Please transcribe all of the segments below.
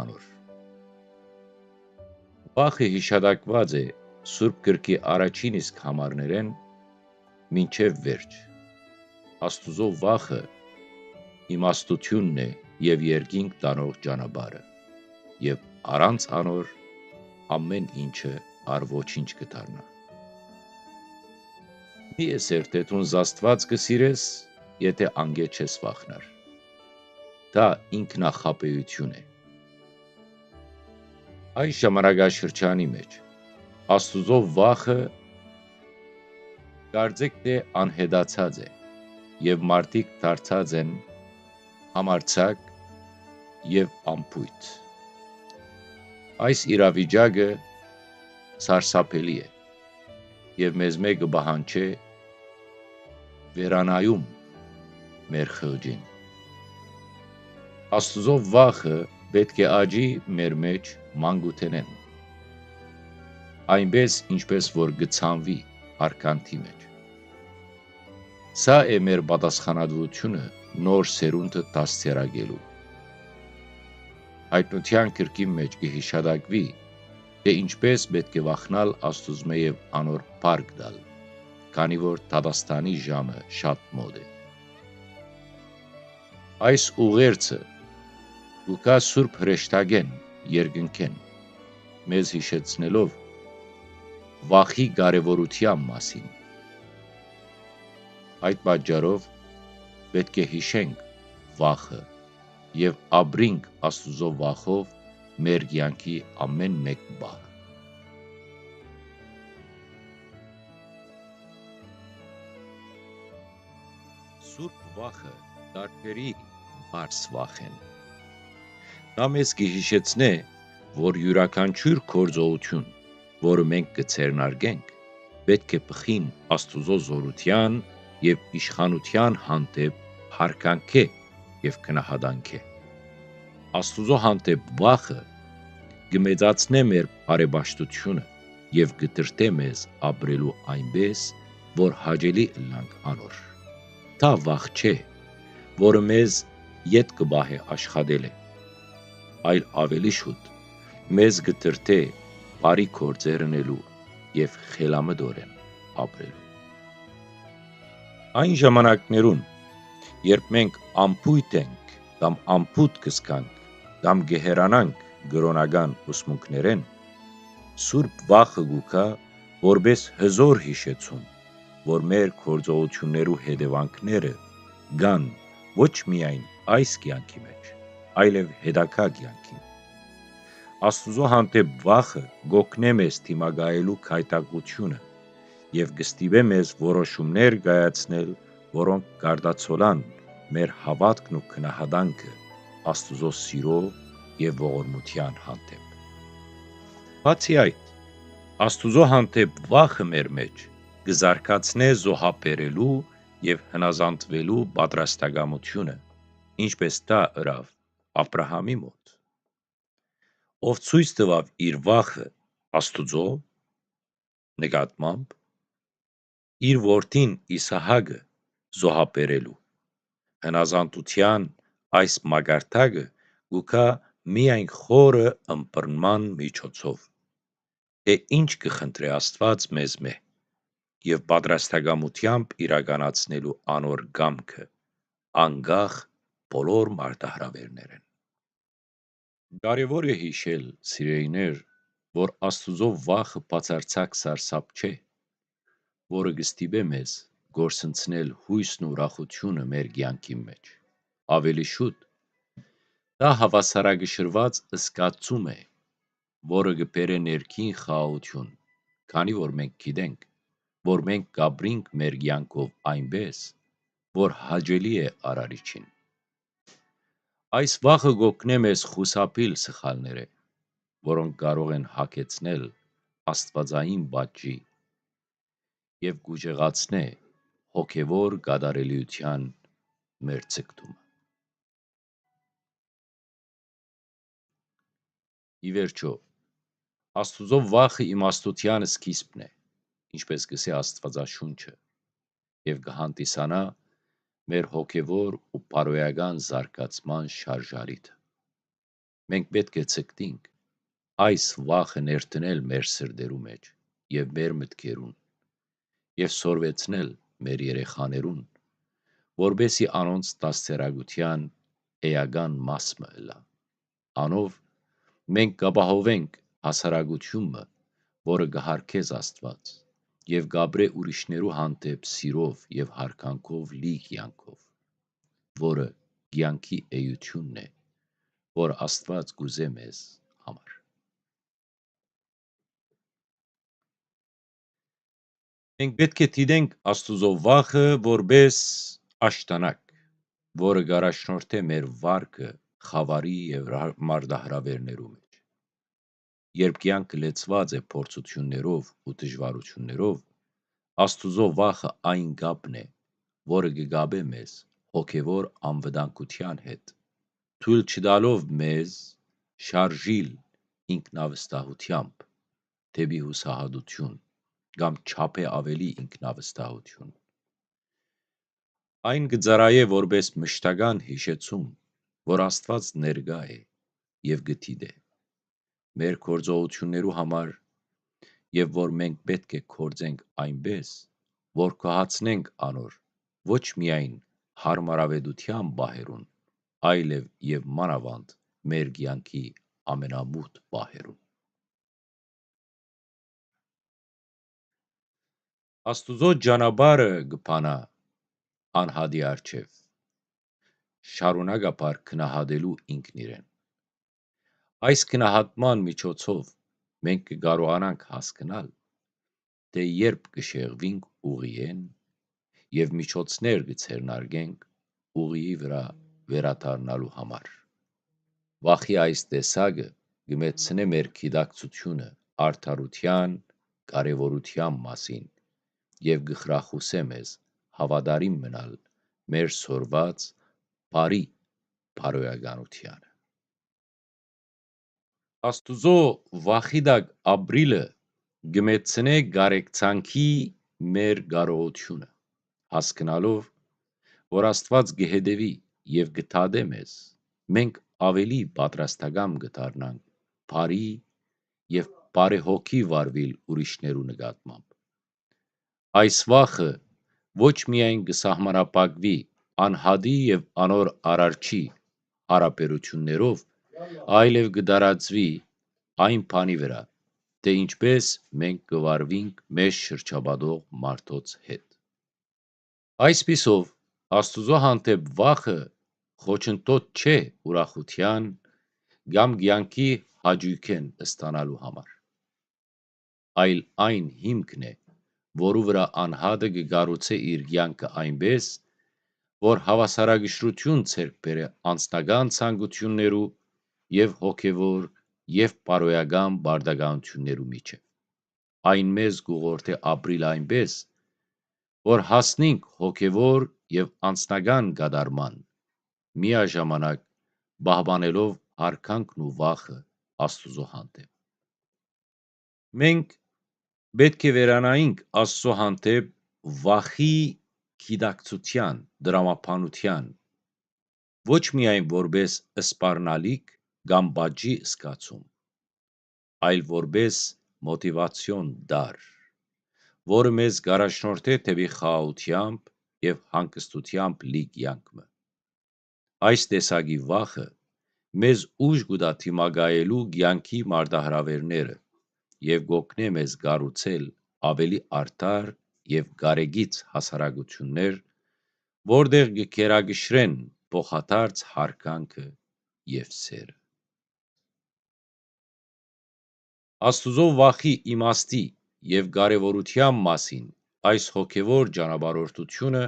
անոր։ Վախը հիշատակված է Սուրբ գրքի առաջին իսկ համարներեն մինչև վերջ։ Աստուծո վախը իմաստությունն է և երկինք տանող ճանապարհը, և առանց անոր ամեն ինչը առ ոչինչ կդառնա։ Մի է սերտեթուն զաստված կսիրես, եթե անգետ չես վախնար։ Դա ինքնախապեյություն է։ Այս ժամանակաշրջանի մեջ Աստուծո վախը կարծեք թե անհետացած է, և մարդիկ դարձած են համարձակ և անփույթ։ Այս իրավիճակը սարսափելի է, և մեզ մեկը պահանջե վերանայում մեր խղճին։ Աստուծո վախը պետք է աճի մեր մեջ մանկութենեն, այնպես ինչպես որ գցանվի արքանթի մեջ։ Սա է մեր պատասխանատվությունը նոր սերունդը դաստիարակելու։ Հայտնության գրքի մեջ կհիշատակվի, թե ինչպես պետք է վախնալ Աստուծմե և անոր փառք տալ, քանի որ դատաստանի ժամը շատ մոտ է։ Այս ուղերձը Լուկա Սուրբ հրեշտակեն երկնքեն, մեզ հիշեցնելով վախի կարևորության մասին։ Այդ պատճառով պետք է հիշենք վախը և ապրենք Աստուծո վախով մեր կյանքի ամեն մեկ պահը։ Սուրբ վախը տարբերի բարձ վախ են։ Դա մեզ կհիշեցնե, որ յուրաքանչյուր գործողություն, որը մենք կձեռնարկենք, պետք է բխին Աստուծո զորության և իշխանության հանդեպ հարգանք և գնահատանք է։ Աստուծո հանդեպ վախը կմեծացնե մեր բարեպաշտությունը և կդրդե մեզ ապրելու այնպես, որ հաճելի ըլլանք անոր։ Դա վախ չէ, որը մեզ ետ կպահե աշխատելը, այլ ավելի շուտ մեզ կդրդե բարի գործեր անելու և խելամտորեն ապրելու։ Այն ժամանակներում, երբ մենք անփույթ ենք կամ անփութ կզգանք կամ կհեռանանք կրոնական ուսմունքներեն, Սուրբ վախը կգա որպես հզոր հիշեցում, որ մեր գործողություններու հետևանքները կան ոչ միայն այս կյանքի մեջ, այլև հետագա կյանքին։ Աստուծո հանդեպ վախը կօգնե մեզ դիմակայելու գայթակղությունը և կստիպե մեզ որոշումներ կայացնել, որոնք կարտացոլան մեր հավատքն ու գնահատանքը Աստուծո սիրո և ողորմության հանդեպ։ Բացի այդ, Աստուծո հանդեպ վախը մեր մեջ կզարգացնե զոհաբերելու և հնազանդվելու պատրաստակամությունը, ինչպես դա ըրավ Աբրահամի մոտ, ով ցույց տվավ իր վախը Աստուծո նկատմամբ իր որդին Իսահակը զոհաբերելու։ Հնազանդության այս մակարդակը կգա միայն խորը ըմբռնման միջոցով։ Թե ինչ կխնդրե Աստված մեզմե և պատրաստակամությամբ իրականացնելու անոր կամքը, անկախ բոլոր մարտահրավերներեն։ Կարևոր է հիշել, սիրելիներ, որ Աստուծո վախը բացարձակ սարսափ չէ, որը կստիպե մեզ գործընծնել հույսն ու ուրախությունը մեր կյանքի մեջ։ Ավելի շուտ, դա հավասարակշռված զգացում է, որը կբերե ներքին խաղաղություն, քանի որ մենք գիտենք, որ մենք կապրենք մեր կյանքով այնպես, որ հաճելի է Արարիչին։ Այս վախը կօգնե մեզ խուսափել սխալները, որոնք կարող են հագեցնել աստվածային պատժի և կուժեղացնե հոգևոր կատարելիության մեր ձգտումը։ Ի վերջո, Աստուծո վախը իմաստության սկիզբն է, ինչպես կսե Աստվածաշունչը, և կհանդիսանա մեր հոգևոր ու բարոյական զարգացման շարժառիթը։ Մենք պետք է ցկտինք այս վախը ներդնել մեր սրտերու մեջ եւ մեր մտքերուն եւ սորվեցնել մեր երեխաներուն, որբեսի անոնց դաստիարակության էական մասը ըլլա։ Անով մենք կապահովենք հասարակությունը, որը կհարգես Աստված եւ գաբրե ուրիշներու հանդեպ սիրով եւ հարկանքով լի կյանքով, որը կյանքի էությունն է, որ Աստված գուզե մեզ համար։ Մենք պետք է դիտենք Աստուծո վախը որպես աշտանակ, որը գարաշնորհթե մեր վարկը խավարի եւ մարտահրավերներու մեջ։ Երբ կյանքը լեցված է փորձություններով ու դժվարություններով, Աստուծո վախը այն գաբն է, որը կգաբե մեզ հոգևոր անվտանգության հետ, թույլ չտալով մեզ շարժիլ ինքնավստահությամբ դեպի հուսահատություն կամ չափե ավելի ինքնավստահություն։ Այն կծառայե որպես մշտական հիշեցում, որ Աստված ներկա է եւ գիտի մեր գործողություններու համար եւ որ մենք պետք է գործենք այնպես, որ կհացնենք անոր ոչ միայն հարմարավետության բահերուն, այլև եւ մանավանդ մեր կյանքի ամենամութ բահերուն։ Աստուծո ճանապարհը կփանա անհադի առջև, շարունակաբար քնահատելու ինքն իրեն։ Այս քնահատման միջոցով մենք կկարողանանք հասկանալ, թե երբ կշեղվինք ուղիեն եւ միջոցներ կձեռնարկենք ուղիի վրա վերադառնալու համար։ Վախի այս տեսակը կմեծնե մեր գիտակցությունը արդարության կարևորության մասին եւ կխրախուսե մեզ հավատարիմ մնալ մեր սորված բարի բարոյականությանը։ Աստուծո վախի տակ ապրիլը կմեծնե կարեկցանքի մեր կարողությունը, հասկանալով, որ Աստված կհետևի եւ կթադե մեզ, մենք ավելի պատրաստական կդառնանք բարի եւ բարեհոգի վարվել ուրիշներու նկատմամբ։ Այս վախը ոչ միայն կսահմանապակվի անհատի եւ անոր արարչի հարաբերություններով, այլև կդարածվի այն բանի վրա, թե ինչպես մենք կվարվենք մեզ շրջապատող մարդոց հետ։ Այսպիսով, Աստուծո հանդեպ վախը խոչընդոտ չէ ուրախության կամ կյանքի հաճույքեն ստանալու համար, այլ այն հիմքն է, որու վրա անհատը կկառուցե իր կյանքը այնպես, որ հավասարակշռություն ձեռք բերե անձնական ցանկություններու եւ հոգեվոր եւ բարոյական պարտականություններու միջեւ։ Այն մեզ կուղղորդի ապրիլ այնպես, որ հասնենք հոգեվոր եւ անձնական կատարման, միաժամանակ պահպանելով հարկանքն ու վախը Աստուծո հանդեպ։ Մենք պետք է վերանայինք Աստծո հանդեպ վախի գիտակցության, դրամապանության, ոչ միայն որպես սպառնալիք կամ պատժի զգացում, այլ որպես մոտիվացիոն տարր, որը մեզ կառաջնորդե դեպի խաղաղությամբ եւ հանգստությամբ լի կյանքը։ Այս տեսակի վախը մեզ ուժ կտա դիմակայելու կյանքի մարտահրավերները եւ կօգնե մեզ կառուցել ավելի արդար եւ կարեկից հասարակություններ, որտեղ կգերակշռեն փոխադարձ հարկանքը եւ սերը։ Աստուծո վախի իմաստի եւ կարեւորության մասին այս հոգեվոր ճանապարհորդությունը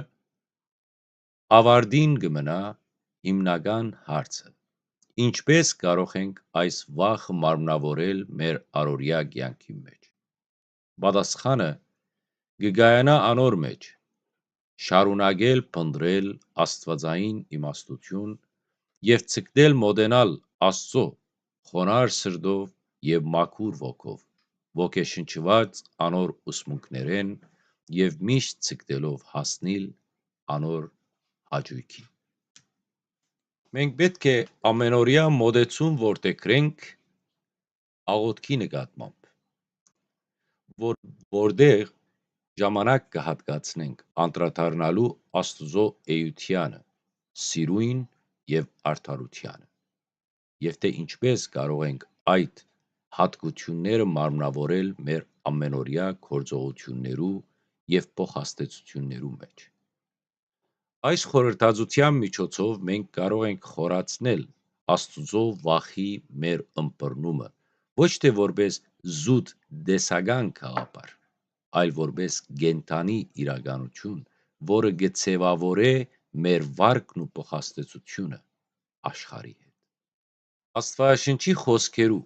ավարտին կմնա հիմնական հարցը. ինչպես կարող ենք այս վախը մարմնավորել մեր առօրյա կյանքի մեջ։ Պատասխանը կգայանա անոր մեջ. շարունակել փնտրել աստվածային իմաստություն եւ ցկտել մոտենալ Աստծո խոնարհ սրտով եւ մաքուր ոգով, ոգեշնչված անոր ուսմունքներեն եւ միշտ ցկտելով հասնել անոր հաճույքին։ Մենք պետք է ամենօրյա մոտեցում որդեգրենք աղոթքի նկատմամբ, որտեղ ժամանակ կհատկացնենք անդրադառնալու Աստծո էությանը, սիրույն եւ արդարությանը, եւ թե ինչպես կարող ենք այդ հատկությունները մարմնավորել մեր ամենօրյա գործողություններու եւ փոխհաստեցություններու մեջ։ Այս խորհրդածության միջոցով մենք կարող ենք խորացնել Աստծո վախի մեր ըմբռնումը, ոչ թե որպես զուտ դեսական գաղափար, այլ որպես կենդանի իրականություն, որը գցևավորե մեր վարկն ու փոխհաստեցությունը աշխարհի հետ։ Աստվածաշնչի խոսքերու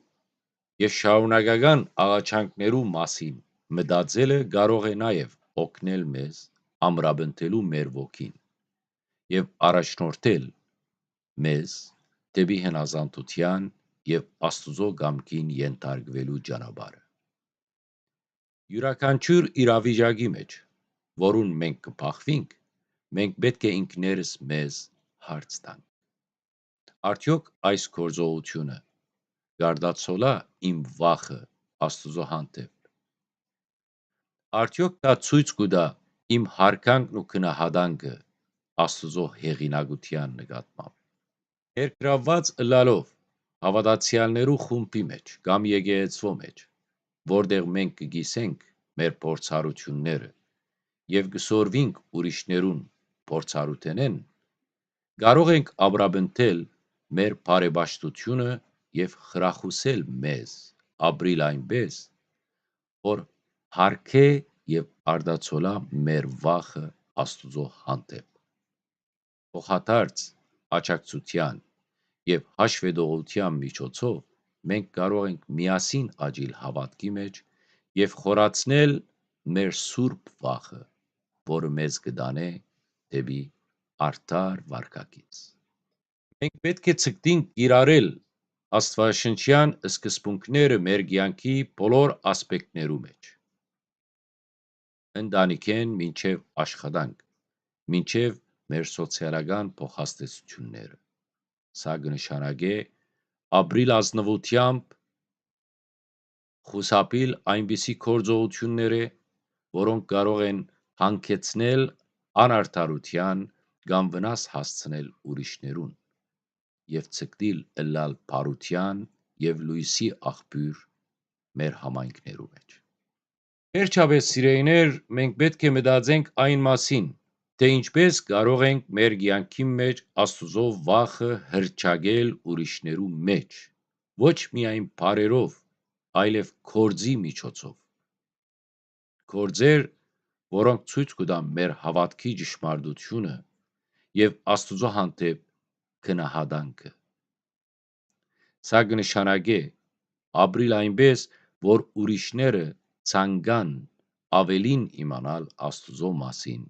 եւ շարունակական աղաչանքներու մասին մտածելը կարող է նաեւ օգնել մեզ ամրապնդելու մեր ոգին եւ առաջնորդել մեզ դեպի հնազանդության եւ Աստծո կամքին ենթարկվելու ճանապարհը։ Յուրաքանչյուր իրավիճակի մեջ, որուն մենք կփախվենք, մենք պետք է ինքներս մեզ հարց տանք. Արդյոք այս գործողությունը գարդացոլա իմ վախը Աստծո հանդեպ։ Արդյոք դա ցույց կտա իմ հարկանքն ու քնահանդանքը Աստծո հեղինակության նկատմամբ։ Ներգրավված ըլլալով հավատացյալներու խումբի մեջ կամ եկեղեցվո մեջ, որտեղ մենք կգիսենք մեր փորձառությունները եւ կսորվենք ուրիշներուն փորձառութենեն, կարող ենք ամրապնդել մեր բարեպաշտությունը եւ խրախուսել մեզ ապրիլ այնպես, որ հարգե եւ արդացոլա մեր վախը Աստծո հանդեպ։ Փոխադարձ աջակցության եւ հաշվետվողության միջոցով մենք կարող ենք միասին աճել հավատքի մեջ եւ խորացնել մեր սուրբ վախը, որը մեզ կտանե դեպի արդար վարքագիծ։ Մենք պետք է ցկտինք կիրառել աստվածաշնչյան սկզբունքները մեր կյանքի բոլոր ասպեկտներու մեջ, ընտանիքեն մինչև աշխատանք, մինչև մեր սոցիալական փոխհաստեցությունները։ Սա կնշանակե ապրիլ ազնվությամբ, խուսափել այնպիսի գործողությունները, որոնք կարող են հանգեցնել անարդարության կամ վնաս հասցնել ուրիշներուն եւ ցկտիլ ըլլալ բարության եւ լույսի աղբյուր մեր համայնքներու մեջ։ Վերջապես, սիրելիներ, մենք պետք է մտածենք այն մասին, թե ինչպես կարող ենք մեր կյանքի մեջ Աստծո վախը հռչակել ուրիշներու մեջ, ոչ միայն բառերով, այլև գործի միջոցով։ Գործեր, որոնք ցույց կտան մեր հավատքի ճշմարտությունը եւ Աստծո հանդեպ քնահանդանքը։ Սա կնշանակե ապրիլ այնպես, որ ուրիշները ցանկան ավելին իմանալ Աստծո մասին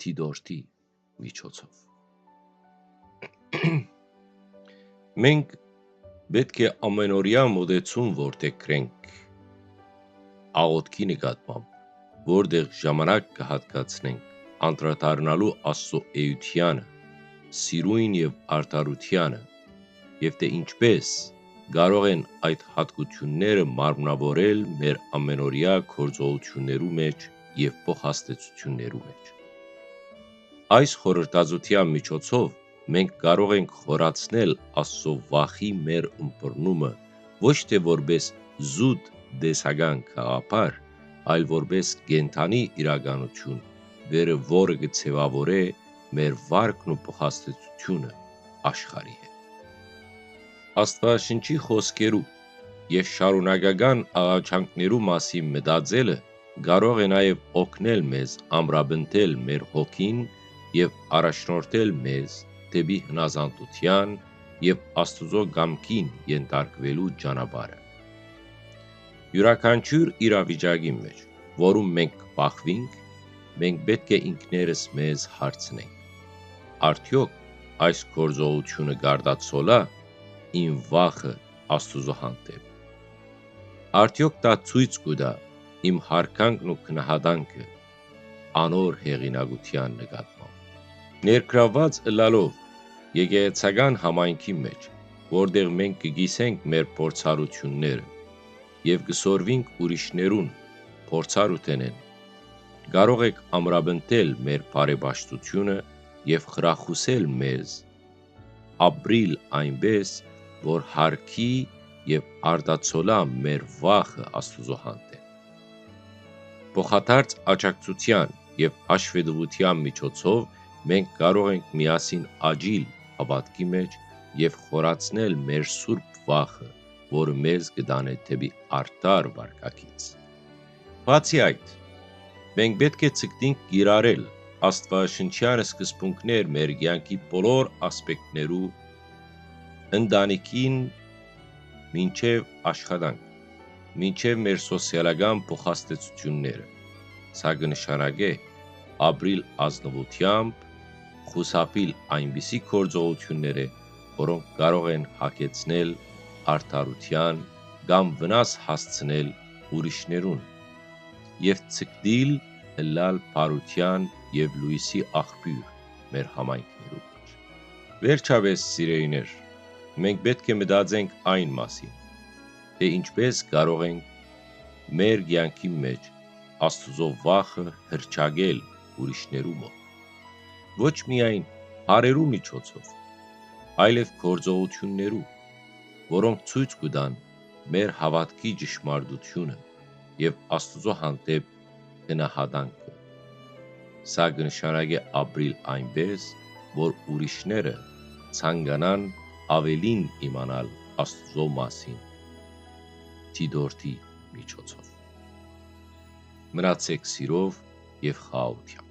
թիթորի միջոցով։ Մենք պետք է ամենօրյա մոտեցում որդեգրենք աղոթքի նկատմամբ, որտեղ ժամանակ կհատկացնենք անդրադառնալու Աստծո էությանը, սիրույն եւ արդարությանը, եւ թե ինչպես կարող են այդ հատկությունները մարմնավորել մեր ամենօրյա գործողություններու մեջ եւ փոխհաստեցություններու մեջ։ Այս խորհրդածության միջոցով մենք կարող ենք խորացնել Աստծո վախի մեր ըմբռնումը ոչ թե որպես զուտ դեսական գաղափար, այլ որպես կենդանի իրականություն, որը կցևավորե մեր վարկն ու փոխհաստեցությունը աշխարհի հետ։ Աստվածաշնչի խոսքերու եւ շարունակական աղաչանքներու մասին մտածելը կարող է նաեւ օգնել մեզ ամրապնդել մեր հոգին եւ առաջնորդել մեզ դեպի հնազանդության եւ Աստծո կամքին ենթարկվելու ճանապարհը։ Յուրաքանչյուր իրավիճակի մեջ, որում մենք կփախվենք, մենք պետք է ինքներս մեզ հարցնենք. արդյոք այս գործողությունը գարդացոլա իմ վախը Աստծո հանդեպ։ Արդյոք դա ցույց կտա իմ հարկանքն ու քնահանդանքը անոր հեղինակության նկատմամբ։ Ներգրավված ըլլալով Եկեղեցական համայնքի մեջ, որտեղ մենք կգիսենք մեր փորձառությունները եւ կսորվինք ուրիշներուն փորձառութենեն, կարող եք ամրապնդել մեր բարեպաշտությունը եւ խրախուսել մեզ ապրիլ այնպես, որ հարկի եւ արտացոլա մեր վախը Աստուծո հանդեպ։ Փոխադարձ աջակցության եւ հաշվետվության միջոցով մենք կարող ենք միասին աճիլ հավատքի մեջ եւ խորացնել մեր սուրբ վախը, որը մեզ կդանե դեպի արդար վարքագիծ։ Բացի այդ, մենք պետք է ցկտենք կիրառել աստվածաշնչյան սկզբունքներ մեր կյանքի բոլոր ասպեկտներու, ընտանիքին մինչև աշխատանք, մինչև մեր սոցիալական փոխհաստատությունները։ Սա կնշանակե ապրիլ ազնվությամբ, խուսափիլ այնպիսի գործողությունները, որոնք կարող են հագեցնել արդարության կամ վնաս հասցնել ուրիշներուն, եւ ցկտիլ հլալ բարության եւ լույսի աղբյուր մեր համայնքներում մեջ։ Վերջապես, սիրելիներ, մենք պետք է մտածենք այն մասին, թե ինչպես կարող ենք մեր կյանքի մեջ Աստուծո վախը հռչակել ուրիշներու մոտ, ոչ միայն հարերու միջոցով, այլև գործողություններու, որոնք ցույց կտան մեր հավատքի ճշմարտությունը եւ Աստուծո հանդեպ գնահատանքը։ Սա կնշանակե ապրիլ այնպես, որ ուրիշները ցանկանան ավելին իմանալ Աստուծո մասին Տիտորդի միջոցով։ Մնացեք սիրով եւ խաղաղությամբ։